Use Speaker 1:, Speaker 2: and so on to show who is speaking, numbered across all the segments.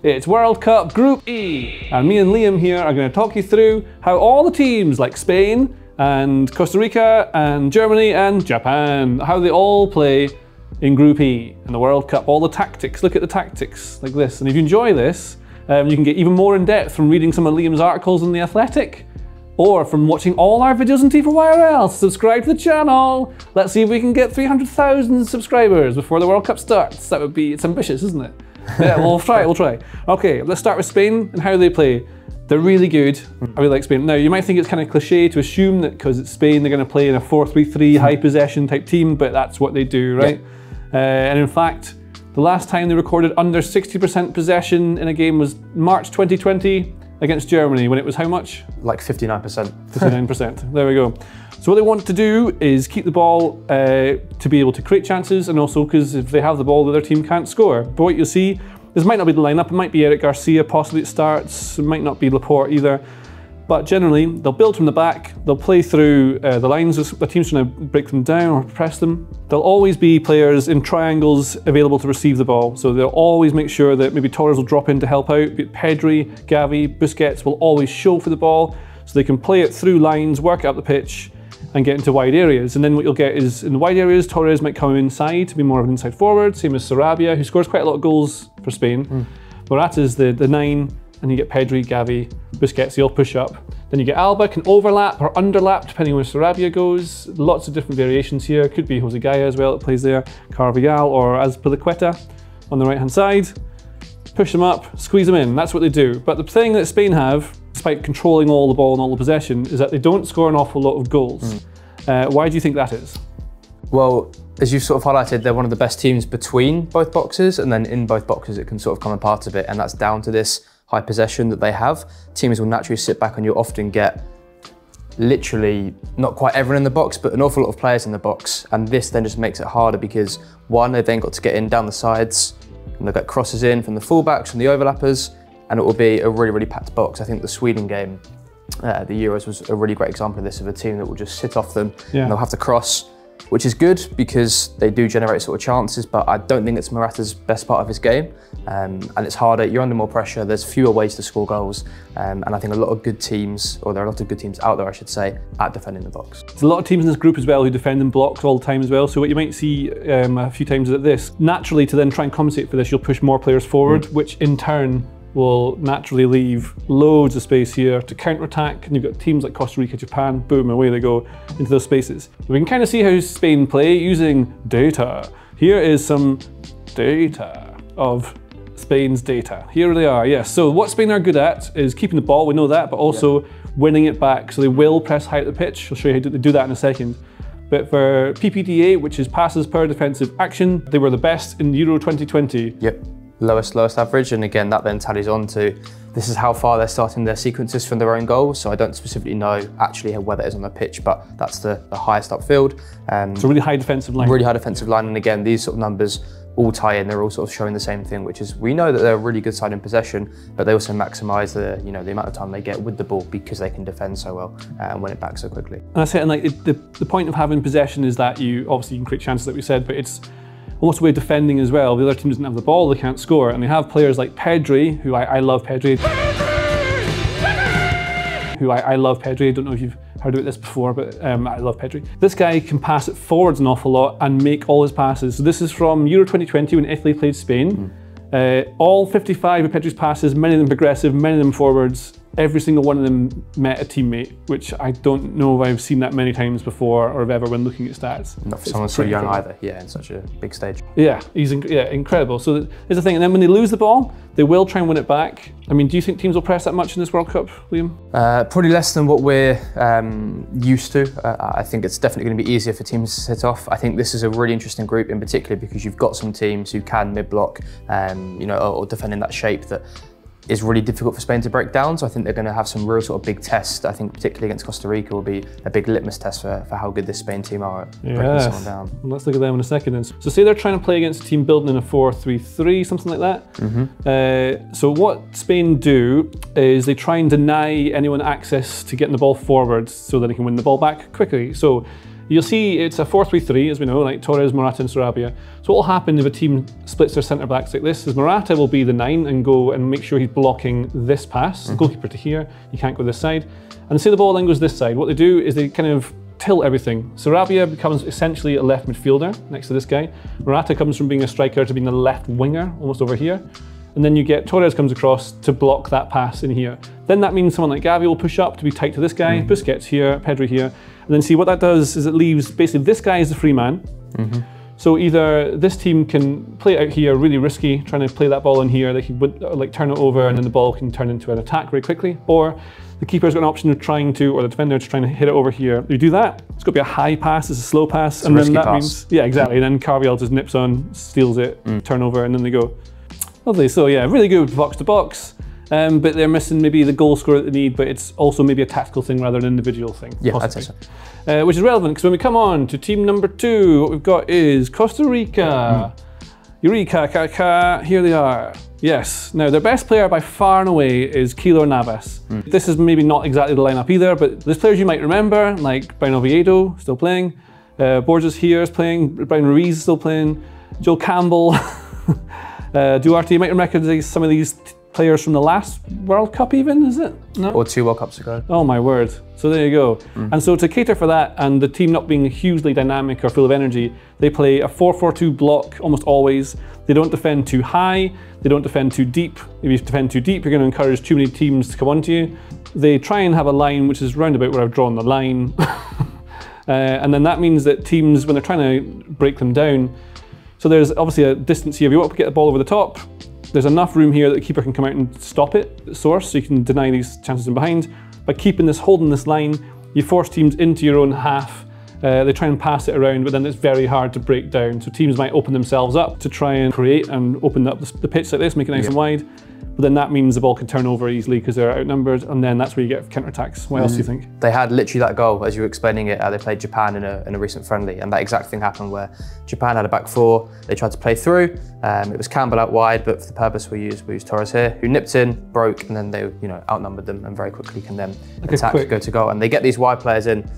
Speaker 1: It's World Cup Group E, and me and Liam here are going to talk you through how all the teams like Spain and Costa Rica and Germany and Japan, how they all play in Group E in the World Cup, all the tactics. Look at the tactics like this, and if you enjoy this, you can get even more in depth from reading some of Liam's articles in The Athletic, or from watching all our videos on Tifo IRL. Subscribe to the channel. Let's see if we can get 300,000 subscribers before the World Cup starts. That would be, it's ambitious, isn't it? Yeah, we'll try. Okay, let's start with Spain and how they play. They're really good. I really like Spain. Now, you might think it's kind of cliche to assume that because it's Spain, they're going to play in a 4-3-3 high possession type team, but that's what they do, right? Yeah. And in fact, the last time they recorded under 60% possession in a game was March 2020 against Germany, when it was how much?
Speaker 2: Like 59%.
Speaker 1: 59%, there we go. So what they want to do is keep the ball to be able to create chances, and also because if they have the ball, the other team can't score. But what you'll see, this might not be the lineup, it might be Eric Garcia possibly it starts, it might not be Laporte either. But generally, they'll build from the back, they'll play through the lines, the team's trying to break them down or press them. There'll always be players in triangles available to receive the ball, so they'll always make sure that maybe Torres will drop in to help out, but Pedri, Gavi, Busquets will always show for the ball, so they can play it through lines, work it up the pitch, and get into wide areas. And then what you'll get is, in the wide areas, Torres might come inside to be more of an inside forward, same as Sarabia, who scores quite a lot of goals for Spain. Morata's the 9, and you get Pedri, Gavi, Busquets, they all push up. Then you get Alba, can overlap or underlap depending where Sarabia goes. Lots of different variations here. Could be Jose Gaya as well that plays there, Carvajal, or Azpilicueta on the right hand side. Push them up, squeeze them in, that's what they do. But the thing that Spain have, despite controlling all the ball and all the possession, is that they don't score an awful lot of goals. Why do you think that is?
Speaker 2: Well, as you've sort of highlighted, they're one of the best teams between both boxes, and then in both boxes it can sort of come apart a bit, and that's down to this high possession that they have. Teams will naturally sit back and you'll often get literally not quite everyone in the box, but an awful lot of players in the box. And this then just makes it harder because one, they've then got to get in down the sides, and they'll get crosses in from the fullbacks, from the overlappers, and it will be a really, really packed box. I think the Sweden game, the Euros, was a really great example of this, of a team that will just sit off them and they'll have to cross, which is good because they do generate sort of chances, but I don't think it's Morata's best part of his game. And it's harder, you're under more pressure, there's fewer ways to score goals. And I think a lot of good teams, or there are a lot of good teams out there, I should say, at defending the box.
Speaker 1: There's a lot of teams in this group as well who defend in blocks all the time as well. So what you might see a few times is this. Naturally, to then try and compensate for this, you'll push more players forward, which in turn will naturally leave loads of space here to counter-attack, and you've got teams like Costa Rica, Japan, boom, away they go into those spaces. We can kind of see how Spain play using data. Here is some data of Spain's data. Here they are, yes. So what Spain are good at is keeping the ball, we know that, but also winning it back. So they will press high at the pitch. I'll show you how to do that in a second. But for PPDA, which is passes per defensive action, they were the best in Euro 2020.
Speaker 2: Yep. Lowest average, and again that then tallies on to this is how far they're starting their sequences from their own goals. So I don't specifically know actually where that is on the pitch, but that's the highest upfield.
Speaker 1: So really high defensive line.
Speaker 2: Really high defensive line, and again these sort of numbers all tie in. They're all sort of showing the same thing, which is we know that they're a really good side in possession, but they also maximise the the amount of time they get with the ball because they can defend so well and win it back so quickly.
Speaker 1: And I said, and like the point of having possession is that you obviously can create chances, like we said, but it's almost a way of defending as well. The other team doesn't have the ball, they can't score, and they have players like Pedri, who I love Pedri. I love Pedri. I don't know if you've heard about this before, but I love Pedri. This guy can pass it forwards an awful lot and make all his passes. So this is from Euro 2020 when Italy played Spain. All 55 of Pedri's passes, many of them progressive, many of them forwards. Every single one of them met a teammate, which I don't know if I've seen that many times before or if ever when looking at stats.
Speaker 2: Not for someone so young either, in such a big stage.
Speaker 1: Yeah, he's incredible. So there's the thing, and then when they lose the ball, they will try and win it back. I mean, do you think teams will press that much in this World Cup, Liam?
Speaker 2: Probably less than what we're used to. I think it's definitely going to be easier for teams to sit off. I think this is a really interesting group in particular because you've got some teams who can mid-block, or defend in that shape that is really difficult for Spain to break down. So I think they're going to have some real sort of big tests. I think particularly against Costa Rica will be a big litmus test for how good this Spain team are at breaking someone down. Well,
Speaker 1: let's look at them in a second then. So say they're trying to play against a team building in a 4-3-3, something like that. So what Spain do is they try and deny anyone access to getting the ball forward so that they can win the ball back quickly. So You'll see it's a 4-3-3, as we know, like Torres, Morata and Sarabia. So what will happen if a team splits their centre backs like this is Morata will be the 9 and go and make sure he's blocking this pass, the goalkeeper to here, you can't go this side. And say the ball then goes this side, what they do is they kind of tilt everything. Sarabia becomes essentially a left midfielder next to this guy. Morata comes from being a striker to being the left winger, almost over here. And then you get Torres comes across to block that pass in here. Then that means someone like Gavi will push up to be tight to this guy, Busquets here, Pedri here. And then see what that does is it leaves basically this guy is the free man. So either this team can play it out here really risky, trying to play that ball in here, they can like turn it over and then the ball can turn into an attack very quickly, or the keeper's got an option of trying to, or the defender's trying to hit it over here. You do that, it's got to be a high pass, it's a slow pass,
Speaker 2: it's
Speaker 1: and then that
Speaker 2: pass.
Speaker 1: means, yeah, exactly, and then Carviel just nips on, steals it, turnover, and then they go. Lovely, so yeah, really good box to box. But they're missing maybe the goal scorer that they need, but it's also maybe a tactical thing rather than an individual thing.
Speaker 2: Yeah, I'd say so.
Speaker 1: Which is relevant because when we come on to team number 2, what we've got is Costa Rica. Eureka, here they are. Yes, now their best player by far and away is Keylor Navas. This is maybe not exactly the lineup either, but there's players you might remember, like Brian Oviedo, still playing. Borges here is playing, Brian Ruiz is still playing, Joel Campbell, Duarte, you might recognize some of these players from the last World Cup even, is it? No?
Speaker 2: Or 2 World Cups ago.
Speaker 1: Oh my word. So there you go. And so to cater for that and the team not being hugely dynamic or full of energy, they play a 4-4-2 block almost always. They don't defend too high, they don't defend too deep. If you defend too deep, you're going to encourage too many teams to come onto you. They try and have a line which is round about where I've drawn the line. And then that means that teams, when they're trying to break them down, so there's obviously a distance here. If you want to get the ball over the top, there's enough room here that the keeper can come out and stop it at source, so you can deny these chances in behind. By keeping this, holding this line, you force teams into your own half. They try and pass it around, but then it's very hard to break down. So teams might open themselves up to try and create and open up the pitch like this, make it nice and wide. But then that means the ball can turn over easily because they're outnumbered, and then that's where you get counterattacks. What else do you think?
Speaker 2: They had literally that goal, as you were explaining it, they played Japan in a recent friendly, and that exact thing happened where Japan had a back 4, they tried to play through, it was Campbell out wide, but for the purpose we used Torres here, who nipped in, broke, and then they outnumbered them and very quickly can then attack, go to goal. And they get these wide players in,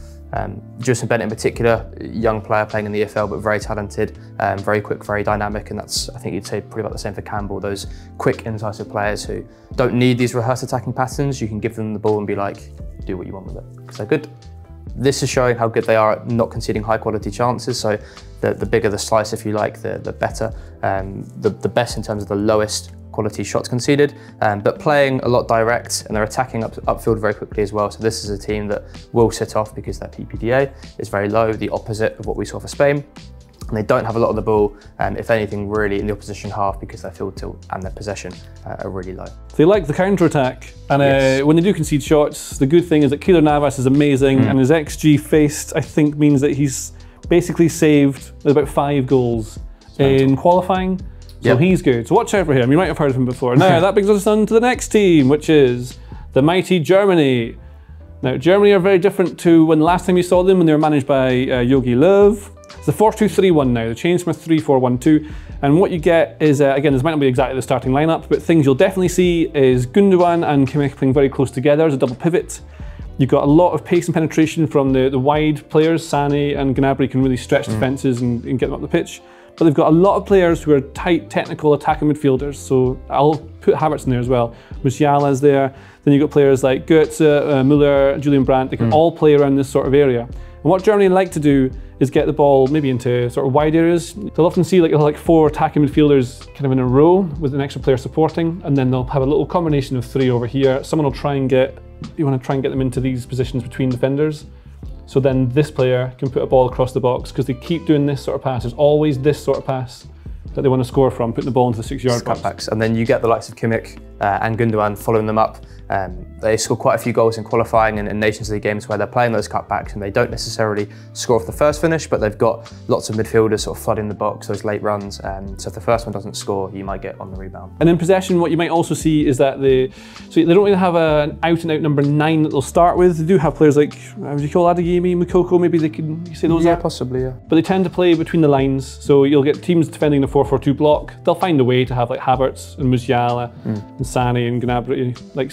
Speaker 2: Justin Bennett in particular, young player playing in the EFL, but very talented, very quick, very dynamic, and that's, I think you'd say, pretty about the same for Campbell, those quick, incisive players who don't need these rehearsed attacking patterns. You can give them the ball and be like, do what you want with it, because they're good. This is showing how good they are at not conceding high quality chances, so the bigger the slice, if you like, the better. The best in terms of the lowest quality shots conceded, but playing a lot direct, and they're attacking upfield very quickly as well. So this is a team that will sit off because their PPDA is very low, the opposite of what we saw for Spain. And they don't have a lot of the ball, if anything, really in the opposition half, because their field tilt and their possession are really low.
Speaker 1: They like the counter-attack, and when they do concede shots, the good thing is that Keylor Navas is amazing, and his XG faced, I think, means that he's basically saved about 5 goals in qualifying. So he's good. So watch out for him. You might have heard of him before. Now that brings us on to the next team, which is the mighty Germany. Now Germany are very different to when the last time you saw them when they were managed by Jogi Löw. It's the 4-2-3-1 now. They changed from a 3-4-1-2. And what you get is, again, this might not be exactly the starting lineup, but things you'll definitely see is Gundogan and Kimmich playing very close together as a double pivot. You've got a lot of pace and penetration from the wide players. Sané and Gnabry can really stretch defences and get them up the pitch. But they've got a lot of players who are tight, technical, attacking midfielders. So I'll put Havertz in there as well. Musiala's there. Then you've got players like Götze, Müller, Julian Brandt. They can all play around this sort of area. And what Germany like to do is get the ball maybe into sort of wide areas. They'll often see like 4 attacking midfielders kind of in a row with an extra player supporting, and then they'll have a little combination of 3 over here. Someone will try and you want to try and get them into these positions between defenders. So then this player can put a ball across the box because they keep doing this sort of pass. There's always this sort of pass that they want to score from, putting the ball into the 6-yard box.
Speaker 2: Cutbacks. And then you get the likes of Kimmich and Gundogan following them up. They score quite a few goals in qualifying and in Nations League games where they're playing those cutbacks and they don't necessarily score off the first finish, but they've got lots of midfielders sort of flooding the box, those late runs. So if the first one doesn't score, you might get on the rebound.
Speaker 1: And in possession, what you might also see is that they don't really have an out-and-out number 9 that they'll start with. They do have players like, would you call Adeyemi, Mukoko, maybe they can, you say those are?
Speaker 2: Possibly, yeah.
Speaker 1: But they tend to play between the lines, so you'll get teams defending the 4-4-2 block. They'll find a way to have like Havertz and Musiala and Sané and Gnabry, like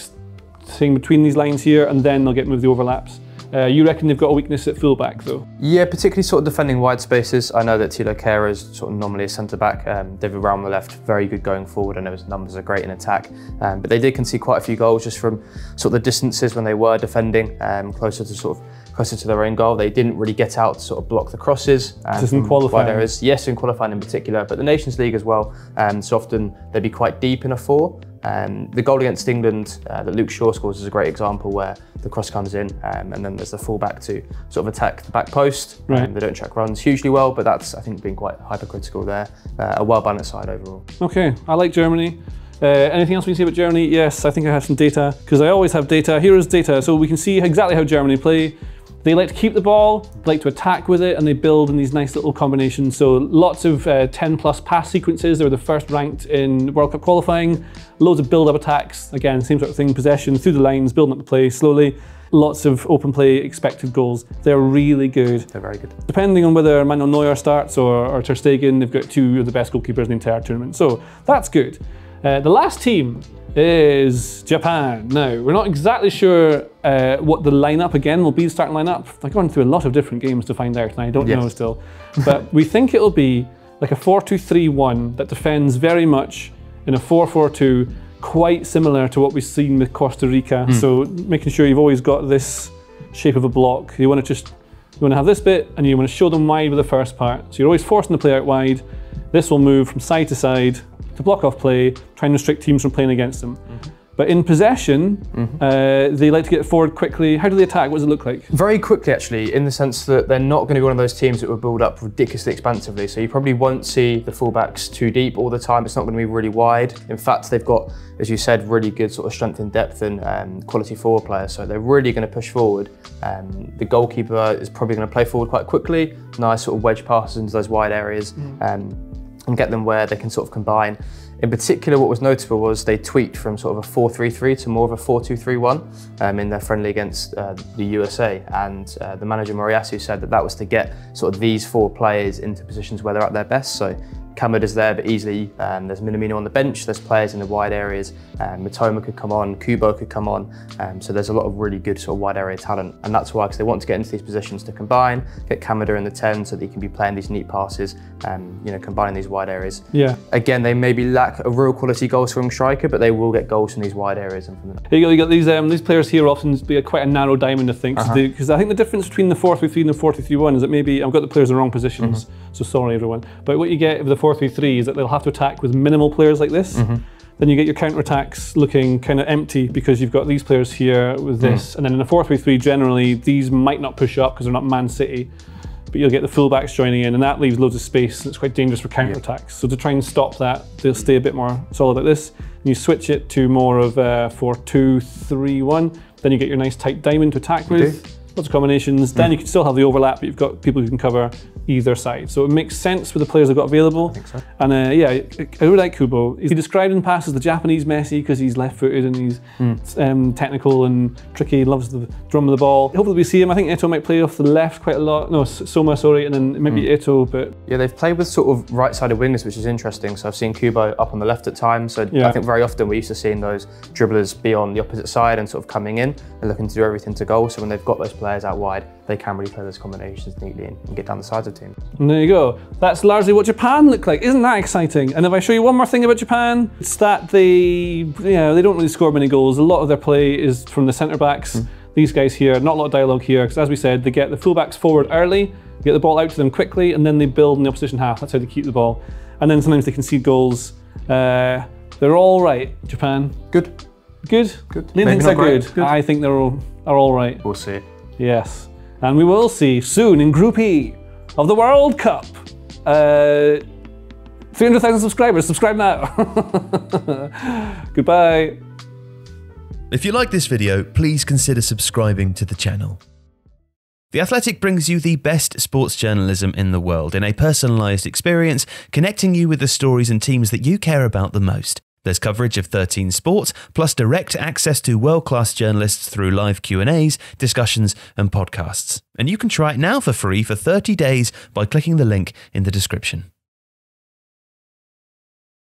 Speaker 1: staying between these lines here, and then they'll get moved the overlaps. You reckon they've got a weakness at fullback though?
Speaker 2: Yeah, particularly sort of defending wide spaces. I know that Tilo Kehrer is sort of normally a centre-back. David Raum on the left, very good going forward. I know his numbers are great in attack. But they did concede quite a few goals just from sort of the distances when they were defending, closer to their own goal. They didn't really get out to sort of block the crosses.
Speaker 1: This is in qualifying.
Speaker 2: Yes, in qualifying in particular, but the Nations League as well. So often they'd be quite deep in a 4. The goal against England that Luke Shaw scores is a great example where the cross comes in and then there's the fullback to sort of attack the back post.
Speaker 1: Right.
Speaker 2: They don't track runs hugely well, but that's, I think, been quite hypercritical there. A well-balanced side overall.
Speaker 1: Okay, I like Germany. Anything else we can say about Germany? Yes, I think I have some data, because I always have data. Here is data, so we can see exactly how Germany play. They like to keep the ball, they like to attack with it, and they build in these nice little combinations. So lots of 10+ pass sequences. They were the first ranked in World Cup qualifying. Loads of build-up attacks. Again, same sort of thing, possession through the lines, building up the play slowly. Lots of open play, expected goals. They're really good.
Speaker 2: They're very good.
Speaker 1: Depending on whether Manuel Neuer starts or Ter Stegen, they've got 2 of the best goalkeepers in the entire tournament. So that's good. The last team is Japan. Now, we're not exactly sure what the lineup again will be, the starting lineup. I've gone through a lot of different games to find out, and I don't know still. But we think it'll be like a 4-2-3-1 that defends very much in a 4-4-2, quite similar to what we've seen with Costa Rica. So making sure you've always got this shape of a block. You want to have this bit, and you want to show them wide with the first part. So you're always forcing the play out wide. This will move from side to side to block off play, try and restrict teams from playing against them. But in possession, they like to get forward quickly. How do they attack? What does it look like?
Speaker 2: Very quickly, actually, in the sense that they're not going to be one of those teams that will build up ridiculously expansively. So you probably won't see the fullbacks too deep all the time. It's not going to be really wide. In fact, they've got, as you said, really good sort of strength in depth and quality forward players. So they're really going to push forward. The goalkeeper is probably going to play forward quite quickly. Nice sort of wedge passes into those wide areas. And get them where they can sort of combine. In particular, what was notable was they tweaked from sort of a 4-3-3 to more of a 4-2-3-1 in their friendly against the USA. And the manager Moriyasu said that was to get sort of these 4 players into positions where they're at their best. So Kamada's there, but easily there's Minamino on the bench, there's players in the wide areas, Mitoma could come on, Kubo could come on, so there's a lot of really good sort of wide area talent, and that's why, because they want to get into these positions to combine, get Kamada in the 10 so that he can be playing these neat passes, combining these wide areas.
Speaker 1: Yeah. Again,
Speaker 2: they maybe lack a real quality goal scoring striker, but they will get goals from these wide areas. And from
Speaker 1: you got these players here often be quite a narrow diamond, I think, because I think the difference between the 4-3-3 and the 4-2-3-1 is that maybe I've got the players in the wrong positions, so sorry everyone. But what you get with the 4-3-3 is that they'll have to attack with minimal players like this. Then you get your counter-attacks looking kind of empty because you've got these players here with this. And then in a 4-3-3, generally, these might not push up because they're not Man City, but you'll get the fullbacks joining in, and that leaves loads of space, and it's quite dangerous for counter-attacks. So to try and stop that, they'll stay a bit more solid like this. And you switch it to more of a 4-2-3-1. Then you get your nice tight diamond to attack with. Lots of combinations. Then you can still have the overlap, but you've got people who can cover either side. So it makes sense with the players they've got available.
Speaker 2: I think so.
Speaker 1: And I really like Kubo. He described in the past as the Japanese Messi because he's left-footed and he's technical and tricky, loves the drum of the ball. Hopefully we see him. I think Eto'o might play off the left quite a lot. No, Soma, sorry, and then maybe Eto'o, but...
Speaker 2: Yeah, they've played with sort of right-sided wingers, which is interesting. So I've seen Kubo up on the left at times. So I think very often we're used to seeing those dribblers be on the opposite side and sort of coming in and looking to do everything to goal. So when they've got those players out wide, they can really play those combinations neatly and get down the sides of teams.
Speaker 1: And there you go. That's largely what Japan look like. Isn't that exciting? And if I show you one more thing about Japan, it's that they don't really score many goals. A lot of their play is from the centre backs. These guys here, not a lot of dialogue here, because as we said, they get the fullbacks forward early, get the ball out to them quickly, and then they build in the opposition half. That's how they keep the ball. And then sometimes they concede goals. They're all right, Japan.
Speaker 2: Good.
Speaker 1: Good?
Speaker 2: Good.
Speaker 1: Liam thinks they're good. I think they're all right.
Speaker 2: We'll see.
Speaker 1: Yes. And we will see soon in Group E of the World Cup. 300,000 subscribers. Subscribe now. Goodbye.
Speaker 3: If you like this video, please consider subscribing to the channel. The Athletic brings you the best sports journalism in the world in a personalised experience, connecting you with the stories and teams that you care about the most. There's coverage of 13 sports, plus direct access to world-class journalists through live Q&As, discussions and podcasts. And you can try it now for free for 30 days by clicking the link in the description.